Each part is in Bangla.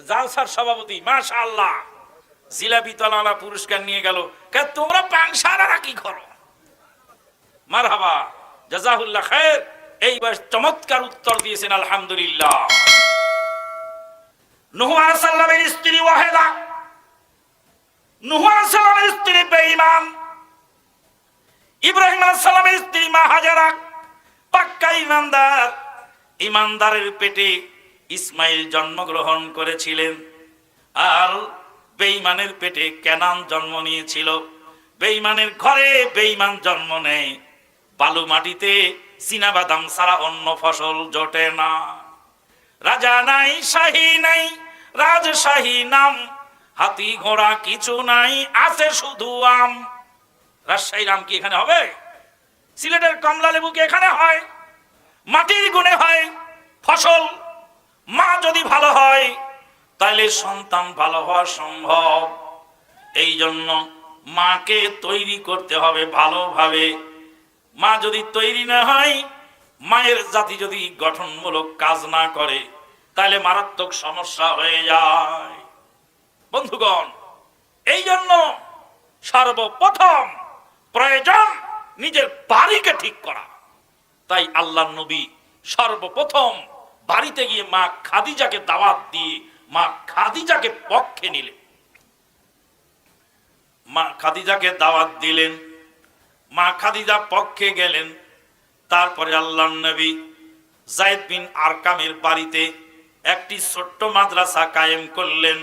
জালসার সভাপতি, মাশাআল্লাহ, জিলাপি তলালা পুরস্কার নিয়ে গেল। তোমরা পাংসারা কি করো? মারহাবা, জাযাহুল্লাহ খায়ের। এইবার চমৎকার উত্তর দিয়েছেন, আলহামদুলিল্লাহ। নূহ আলাইহিস সালামের স্ত্রী ওয়াহেদা, নূহ আলাইহিস সালামের স্ত্রী বেঈমান, ইব্রাহিম আলাইহিস সালামের স্ত্রী মা হাজেরা পাক্কা ঈমানদার। ঈমানদারের পেটে ইসমাইল জন্মগ্রহণ করেছিলেন, আর বেঈমানের পেটে কেনান জন্ম নিয়েছিল। বেঈমানের ঘরে বেঈমান জন্ম নেয়। বালু মাটিতে চীনাবাদাম ছাড়া অন্য ফসল জোটে না। রাজা নাই, শাহী নাই, রাজশাহী নাম, হাতি ঘোড়া কিছু নাই, আছে শুধু আম। রাজশাহীর আম কি এখানে হবে? সিলেটের কমলা লেবু কি এখানে হয়? মাটির গুণে হয় ফসল। মা যদি ভালো হয় তাহলে সন্তান ভালো হওয়া সম্ভব। এই জন্য মাকে তৈরি করতে হবে ভালোভাবে। মা যদি তৈরি না হয়, মায়ের জাতি যদি গঠনমূলক কাজ না করে, তাহলে মারাত্মক সমস্যা হয়ে যায়। বন্ধুগণ, এই জন্য সর্বপ্রথম প্রয়োজন নিজের বাড়িকে ঠিক করা। তাই আল্লাহর নবী সর্বপ্রথম বাড়িতে গিয়ে মা খাদিজাকে দাওয়াত দিয়ে মা খাদিজাকে পক্ষে নিলেন। মা খাদিজাকে দাওয়াত দিলেন, মা খাদিজা পক্ষে গেলেন। তারপরে আল্লাহর নবী যায়েদ বিন আরকামের বাড়িতে একটি ছোট্ট মাদ্রাসা কায়েম করলেন,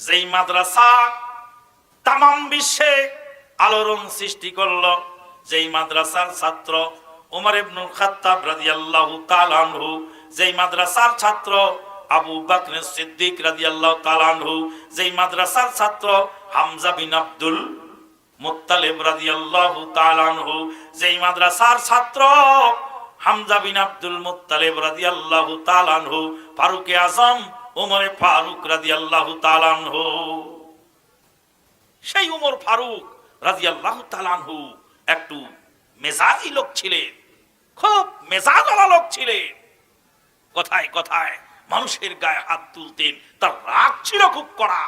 যেই মাদ্রাসা তামাম বিশ্বে আলোড়ন সৃষ্টি করলো। যেই মাদ্রাসার ছাত্র ওমর ইবনুল খাত্তাব রাদিয়াল্লাহু তাআলা আনহু, যেই মাদ্রাসার ছাত্র আবু বকর সিদ্দিক রাদিয়াল্লাহু তাআলা আনহু, যেই মাদ্রাসার ছাত্র হামজা বিন আব্দুল মুত্তালিব রাদিয়াল্লাহু তাআলা আনহু, যেই মাদ্রাসার ছাত্র হামজা বিন আব্দুল মুত্তালিব রাদিয়াল্লাহু তাআলা আনহু, ফারুক আযম ওমর ফারুক রাদিয়াল্লাহু তাআলা আনহু। সেই ওমর ফারুক রাদিয়াল্লাহু তাআলা আনহু একটু মেজাজি লোক ছিলেন, খুব মেজাজওয়ালা লোক ছিলেন। কথায় কথায় মানুষের গায়ে হাত তুলতেন, তার রাগ ছিল খুব কড়া।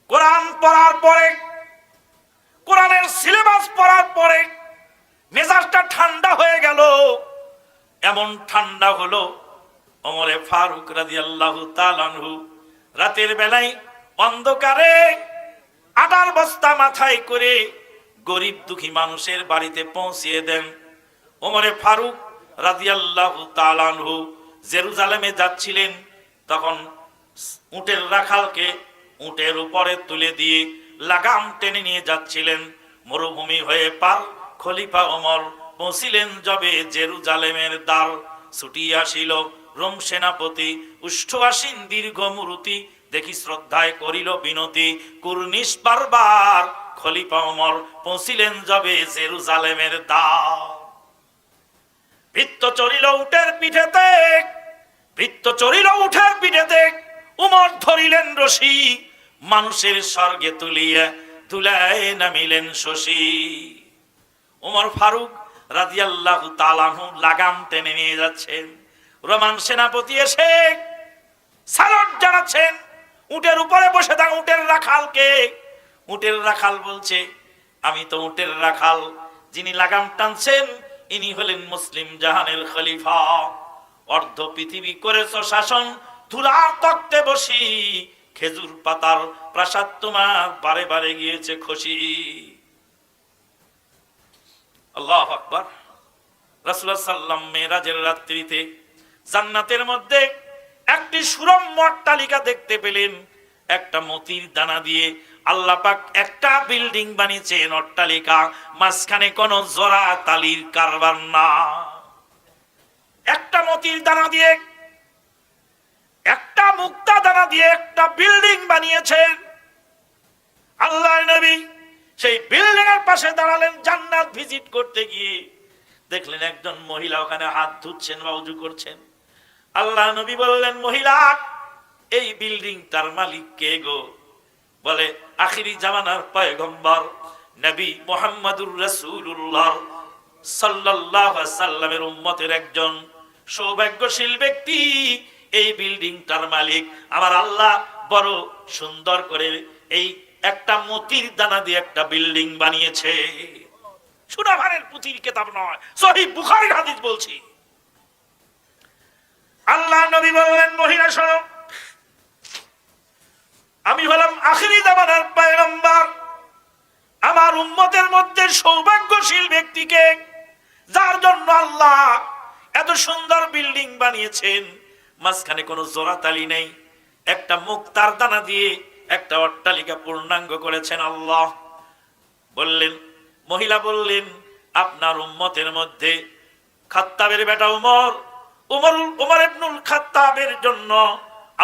কোরআন পড়ার পরে, কোরআনের সিলেবাস পড়ার পরে মেজাজটা ঠান্ডা হয়ে গেল। এমন ঠান্ডা হলো, ওমরে ফারুক রাদিয়াল্লাহু তাআলা আনহু রাতের বেলায় অন্ধকারে আটার বস্তা মাথায় করে গরিব দুঃখী মানুষের বাড়িতে পৌঁছিয়ে দেন। ওমরে ফারুক রাদিয়াল্লাহু তাআলা আনহু জেরুজালেমে যাচ্ছিলেন, তখন উটের রাখালকে উটের উপরে তুলে দিয়ে লাগাম টেনে নিয়ে যাচ্ছিলেন। মরুভূমি হয়ে পার খলিফা ওমর পৌঁছিলেন যবে জেরুজালেমের দ্বার। ছুটিয়া আসিল রোম সেনাপতি, উষ্ঠবাসীন দীর্ঘ মুরুতি, দেখি শ্রদ্ধায় করিল বিনতি। কুর্নিশ বারবার খলিফা ওমর পৌঁছিলেন যবে জেরুজালেমের দ্বার। ভৃত্য চড়িল উটের পিঠেতে, ভৃত্য চড়িল উটের পিঠেতে, উমর ধরিলেন রশি, মানুষের স্বর্গে তুলিয়া তুলায় নামিলেন শশী। ওমর ফারুক রাদিয়াল্লাহু তাআলা আনহু লাগাম টেনে নিয়ে যাচ্ছেন। রোমান সেনাপতি এসে সালাত জানাচ্ছেন উটের উপরে বসে থাকা উটের রাখালকে। উটের রাখাল বলছে, আমি তো উটের রাখাল, যিনি লাগাম টানছেন ইনি হলেন মুসলিম জাহানের খলিফা। অর্ধ পৃথিবী করেছ শাসন, ধুলার তক্তে বসি, খেজুর পাতার প্রাসাদ তোমার বারে বারে গিয়েছে খসি। আল্লাহু আকবার। রাসূলুল্লাহ সাল্লাল্লাহু আলাইহি ওয়াসাল্লাম মেরাজের রাত্রিতে জান্নাতের মধ্যে একটি সুরম্য অট্টালিকা দেখতে পেলেন। একটা মতির দানা দিয়ে আল্লাহ পাক একটা বিল্ডিং বানিয়েছেন, অট্টালিকা। মাঝখানে কোনো জোড়া তালির কারবার না। একটা মতির দানা দিয়ে, একটা মুক্তা দানা দিয়ে একটা বিল্ডিং বানিয়েছেন আল্লাহর নবী। সেই বিল্ডিং এর পাশে দাঁড়ালেন জান্নাত ভিজিট করতে গিয়ে। দেখলেন একজন মহিলা ওখানে হাত ধুচ্ছেন বা ওযু করছেন। আল্লাহ নবী বললেন, মহিলা, এই বিল্ডিং তার মালিক কে গো? বলে, আখিরি জামানার পয়গম্বর নবী মুহাম্মদুর রাসূলুল্লাহ সাল্লাল্লাহু আলাইহি ওয়াসাল্লামের উম্মতের একজন সৌভাগ্যশীল ব্যক্তি এই বিল্ডিংটার মালিক আমার আল্লাহ বড় সুন্দর করে এই একটা মতির দানা দিয়ে একটা বিল্ডিং বানিয়েছে। সুনাভানের পুঁথির কিতাব নয়, সহিহ বুখারীর হাদিস বলছি। আল্লাহ নবী বললেন, মহিলা শোনো, আমি হলাম আখিরি জামানার পয়গম্বর। আমার উম্মতের মধ্যে সৌভাগ্যশীল ব্যক্তিকে, যার জন্য আল্লাহ এত সুন্দর বিল্ডিং বানিয়েছেন, মাঝখানে কোনো জোড়াতালি নেই, একটা মুক্তার দানা দিয়ে একটা অট্টালিকা পূর্ণাঙ্গ করেছেন আল্লাহ। বললেন, মহিলা বললেন, আপনার উম্মতের মধ্যে খাত্তাবের বেটা উমর ইবনুল খাত্তাবের জন্য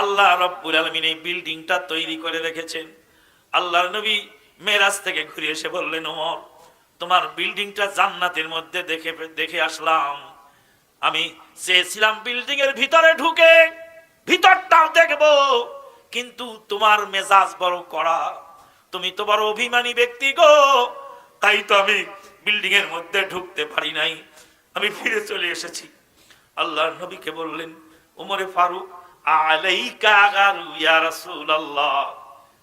আল্লাহ রাব্বুল আলামিন এই বিল্ডিংটা তৈরি করে রেখেছেন। আল্লাহর নবী মেরাজ থেকে ঘুরে এসে বললেন, ওমর, তোমার বিল্ডিংটা জান্নাতের মধ্যে দেখে আসলাম। আমি চেয়েছিলাম বিল্ডিং এর ভিতরে ঢুকে ভিতরটাও দেখবো, কিন্তু তোমার মেজাজ বড় কড়া, তুমি তো বড় অভিমানী ব্যক্তি গো, তাই তো আমি বিল্ডিং এর মধ্যে ঢুকতে পারি নাই, আমি ফিরে চলে এসেছি। আল্লাহর নবীকে বললেন, ওমরে ফারুক, আলাইকা গারু ইয়া রাসূলুল্লাহ,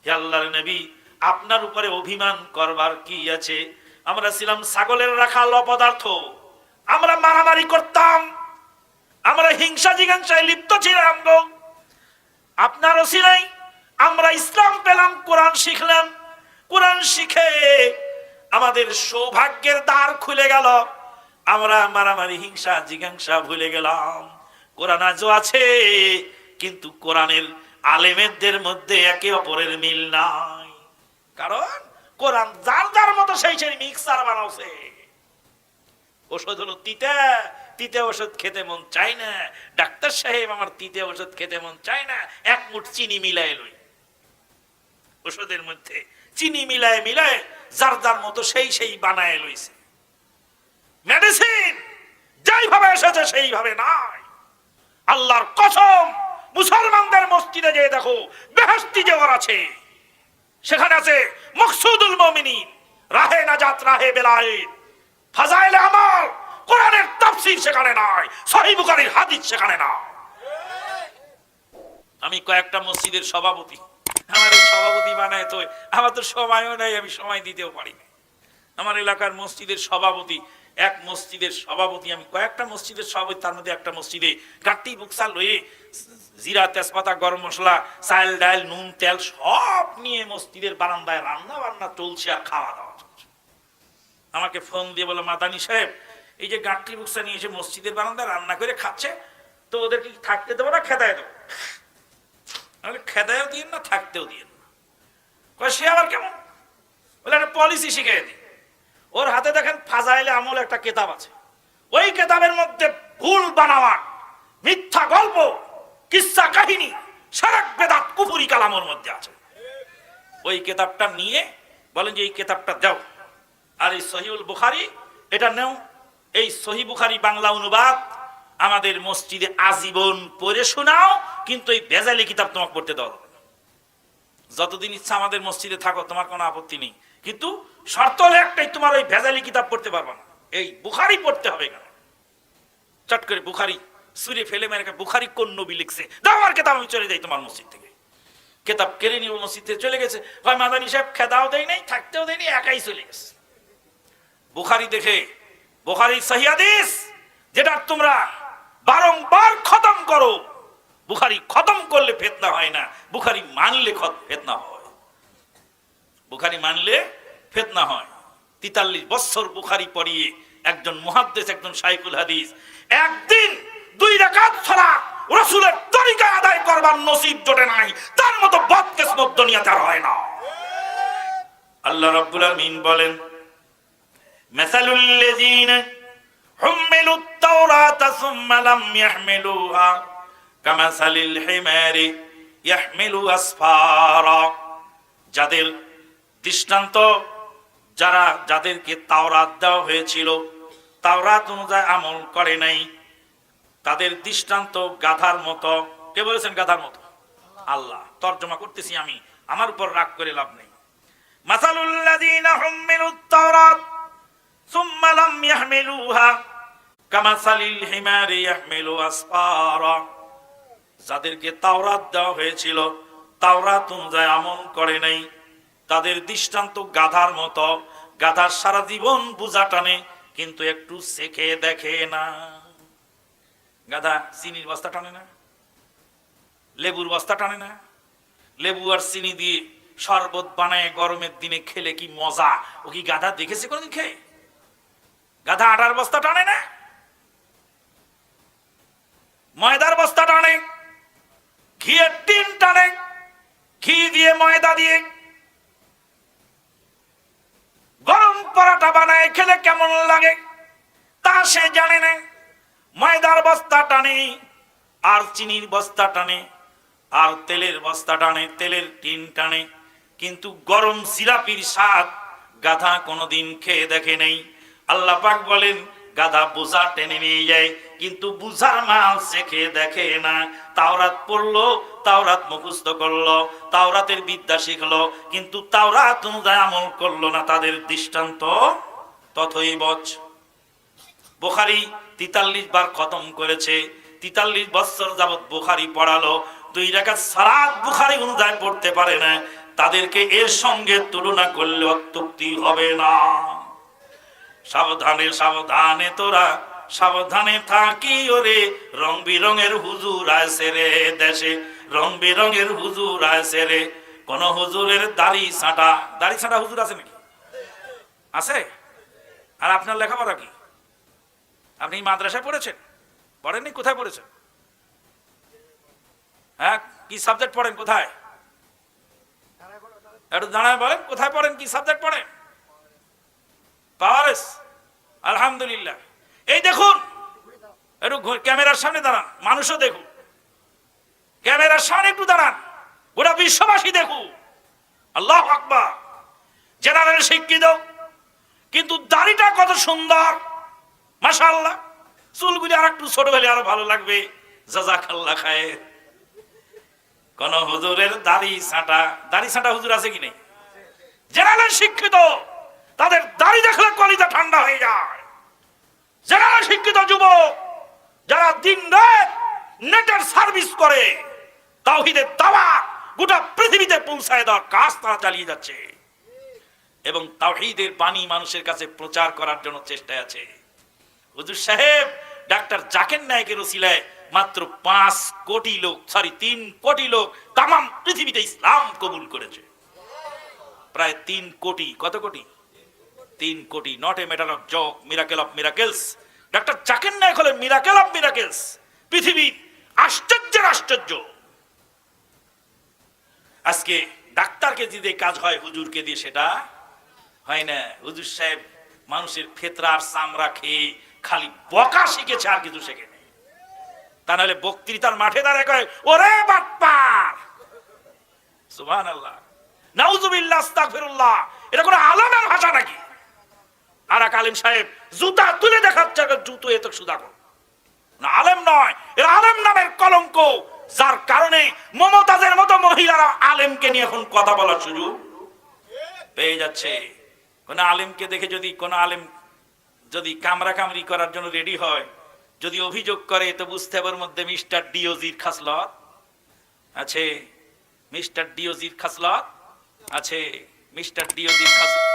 হে আল্লাহর নবী, আপনার উপরে অভিমান করবার কি আছে? আমরা ছিলাম ছাগলের রাখাল অপদার্থ, আমরা মারামারি করতাম, আমরা হিংসা জিজ্ঞাসায় লিপ্ত ছিলাম গো। আপনারও ছিলাই, আমরা ইসলাম পেলাম, কোরআন শিখলাম, কোরআন শিখে আমাদের সৌভাগ্যের দ্বার খুলে গেল, আমরা মারামারি হিংসা জিজ্ঞাসা ভুলে গেলাম। কোরআন আজও আছে, কিন্তু কোরআনের আলেমেদের মধ্যে একে অপরের মিল নাই, কারণ কোরআন যার যার মতো সেই সেই মিক্সার বানাচ্ছে। ওষুধ হলো তিতা, তিতে ওষুধ খেতে মন চায় না, ডাক্তার সাহেব আমার তিতে ওষুধ খেতে মন চায় না, এক মুঠ চিনি মিলাই লই, ওষুধের মধ্যে চিনি মিলায় মিলায় যার যার মতো সেই সেই বানায় লইছে। মেডিসিন যেইভাবে এসেছে সেইভাবে নাই। আল্লাহর কসম, মুসলমানদের মসজিদে যেয়ে দেখো, বেহেশতি যাওয়ার আছে, সেখানে আছে মকসুদুল মুমিনিন, রাহে নাজাত, রাহে বেলায়েত, ফাজাইলে আমাল, কোরআনের তাফসীর সেখানে নাই, সহিহ বুখারীর হাদিস সেখানে না। আমি কয়েকটা মসজিদের সভাপতি, আমার সভাপতি বানায় তো আমার তো সময়ও নাই, আমি সময় দিতেও পারি না। আমার এলাকার মসজিদের সভাপতি, এক মসজিদের সভাপতি, আমি কয়েকটা মসজিদের সভাপতি, তার মধ্যে একটা মসজিদে গাট্টি বুকসা লয়ে জিরা, তেজপাতা, গরম মশলা, চাল ডাল, নুন তেল সব নিয়ে মসজিদের বারান্দায় রান্না বান্না চলছে আর খাওয়া দাওয়া চলছে। আমাকে ফোন দিয়ে বলে, মাদানী সাহেব, এই যে গাট্টি বুকসা নিয়ে এসে মসজিদের বারান্দায় রান্না করে খাচ্ছে, তো ওদেরকে থাকতে দেবো না খেদায় দেবো? খেদায়ও দিন না, থাকতেও দিন না। সে আবার কেমন? বলে একটা পলিসি শিখিয়ে দিই। ওর হাতে দেখেন ফাজাইলে আমল একটা কিতাব আছে, ওই কিতাবের মধ্যে ভুল বানাওয়াট, মিথ্যা গল্প, কিসসা কাহিনী, শিরক বেদাত, কুফরি কালামের মধ্যে আছে। ওই কিতাবটা নিয়ে বলেন যে এই কিতাবটা দাও, আর এই সহিহুল বুখারী এটা নাও, এই সহিহ বুখারী বাংলা অনুবাদ আমাদের মসজিদে আজীবন পড়ে শোনাও, কিন্তু এই ভেজালি কিতাব তোমাকে পড়তে দেওয়া হবে না। যতদিন ইচ্ছা আমাদের মসজিদে থাকো, তোমার কোনো আপত্তি নেই, কিন্তু শর্ত হলো একটাই, তোমার ওই ভেজালি কিতাব পড়তে পারবা না, এই বুখারী পড়তে হবে। কেন চট করে বুখারী সুরে ফেলে মেরে, বুখারী কোন নবী লিখছে, দাও আর কিতাব, আমি চলে যাই তোমার মসজিদ থেকে। কিতাব কেড়ে নিব, মসজিদ থেকে চলে গেছে, হয় মাদানী সাহেব খেদাও দেয় নাই, থাকতেও দেয়নি, একাই চলে গেছে। বুখারী দেখে, বুখারী সহিহ হাদিস যেটা তোমরা বারংবার খতম করো, বুখারী খতম করলে ফিতনা হয় না, বুখারী মানলে ফিতনা হয়। বুখারী মানলে ফিতনা হয়। 43 বছর বুখারী পড়িয়ে একজন মুহাদ্দিস, একজন শাইখুল হাদিস, একদিন 2 রাকাত সালাত রাসূলের তরিকায় আদায় করবার নসিব জোটে নাই, তার মতো বদকিসমত দুনিয়াতে আর হয় না। আল্লাহ রাব্বুল আলামিন বলেন, মাসালুল লাযিনা হুমিলুত তাওরাতা সুম্মা লাম ইয়াহমিলুহা কামাসালিল হিমারি ইয়াহমিলু আসফারা। যাদের দৃষ্টান্ত, যাদেরকে তাওরাত দেওয়া হয়েছিল, তাওরাত অনুযায়ী আমল করে নাই, তাদের দৃষ্টান্ত গাধার মতো। কে বলেছেন গাধার মতো? আল্লাহ। তর্জমা করতেছি আমি, আমার উপর রাগ করে লাভ নেই। মাসালুল লাযিনা হুমিলুত তাওরাত সুম্মা লাম ইয়াহমিলুহা কামাসালিল হিমারি ইয়াহমিলু আসফারা। যাদেরকে তাওরাত দেওয়া হয়েছিল তাওরাত অনুযায়ী আমল করে নাই, তাদের দৃষ্টান্ত গাধার মতো। গাধার সারা জীবন বোঝা টানে কিন্তু একটু চেখে দেখে না। গাধা চিনির বস্তা টানে না, লেবুর বস্তা টানে না। লেবু আর চিনি দিয়ে শরবত বানায় গরমের দিনে খেলে কি মজা, ও কি গাধা দেখেছে কোনদিন খেয়ে? গাধা আটার বস্তা টানে না, ময়দার বস্তা টানে, ঘিয়ের টিন টানে, ঘি দিয়ে ময়দা দিয়ে গরম পরোটা বানায় খেলে কেমন লাগে তা সে জানে না। ময়দার বস্তা টানে আর চিনির বস্তা টানে আর তেলের বস্তা টানে, তেলের টিন টানে, কিন্তু গরম জিলাপির স্বাদ গাধা কোনোদিন খেয়ে দেখে নেই। আল্লাহ পাক বলেন গাধা বোঝা টেনে নিয়ে যায় কিন্তু বুঝার মাল চেখে দেখে না। তাওরাত পড়লো, তাওরাত মুখস্থ করলো, তাওরাতের বিদ্যা শিখলো, কিন্তু তাওরাত অনুযায়ী আমল করলো না। তাদের দৃষ্টান্ত তথৈবচ। বুখারী 43 বার খতম করেছে, 43 বছর যাবত বুখারী পড়ালো, 2 রাকাত সালাত বুখারী অনুযায়ী পড়তে পারে না। তাদেরকে এর সঙ্গে তুলনা করলে অত্যুক্তি হবে না। সাবধানে সাবধানে তোরা সাবধানে থাকি ওরে, রং বিরঙের হুজুর আছে রে দেশে, রং বিরঙের হুজুর আছে রে। কোন হুজুরের দাড়ি ছাঁটা হুজুর আছে নাকি? আছে? আর আপনার লেখাপড়া কি? আপনি মাদ্রাসায় পড়েছেন? পড়েননি? কোথায় পড়েছেন? হ্যাঁ, কি সাবজেক্ট পড়েন? কোথায়? একটু দাঁড়ায় বলেন, কোথায় পড়েন, কি সাবজেক্ট পড়েন? পাওয়ারেস, আলহামদুলিল্লাহ। এই দেখুন, একটু ক্যামেরার সামনে দাঁড়ান, মানুষও দেখুন, ক্যামেরার সামনে একটু দাঁড়ান, গোটা বিশ্ববাসী দেখুন। আল্লাহু আকবার। জেনারেল শিক্ষিত কিন্তু দাড়িটা কত সুন্দর, মাশাআল্লাহ। চুলগুলি আর একটু ছোট হলে আরো ভালো লাগবে, জাযাকাল্লাহ খায়ের। কোন হুজুরের দাড়ি ছাঁটা হুজুর আছে কি নেই? জেনারেল শিক্ষিত, তাদের দাড়ি দেখলে কলিজা ঠান্ডা হয়ে যায়। জেনারেল শিক্ষিত যুবক যারা দিন রাত নেটের সার্ভিস করে, তাওহীদের দাওয়াত গোটা পৃথিবীতে পৌঁছায় দেওয়ার কাজ তারা চালিয়ে যাচ্ছে এবং তাওহীদের বাণী মানুষের কাছে প্রচার করার জন্য চেষ্টায় আছে। হুজুর সাহেব ডাক্তার জাকির নায়েকের ওসিলায় মাত্র 5 কোটি লোক, 3 কোটি লোক তামাম পৃথিবীতে ইসলাম কবুল করেছে। প্রায় 3 কোটি। কত crore? 3 crore. Not a matter of joke, miracle of miracles. ডাক্তার জাকির নায়েক হলেন মিরাকেল অফ মিরাকেলস, পৃথিবীর আশ্চর্যের আশ্চর্য। আজকে ডাক্তারকে দিয়ে কাজ হয়, হুজুরকে দিয়ে সেটা হয় না। হুজুর সাহেব মানুষের ফেতরা আর চামড়া খেয়ে খালি বকা শিখেছে, আর কিছু শেখে নেই। তা নাহলে বক্তৃতার মাঠে দাঁড়ায় কয় ওরে বাটপার, সুবহানাল্লাহ, নাউজুবিল্লাহ, আস্তাগফিরুল্লাহ। এটা কোনো আলেমের ভাষা নাকি? আর এক আলেম সাহেব জুতা তুলে দেখাচ্ছে, জুতো এত সুদাকর না, আলেম নয়, এরা আলেম নামের কলঙ্ক, যার কারণে মমতাজের মতো মহিলারা আলেমকে নিয়ে এখন কথা বলার সুযোগ পেয়ে যাচ্ছে। কোন আলেমকে দেখে যদি কোন আলেম যদি কামড়ি করার জন্য রেডি হয়, যদি অভিযোগ করে, তো বুঝতে হবে ওর মধ্যে মিস্টার ডিওজির খাসলত আছে, মিস্টার ডিওজির খাসলত আছে, মিস্টার ডিওজির খাসলত।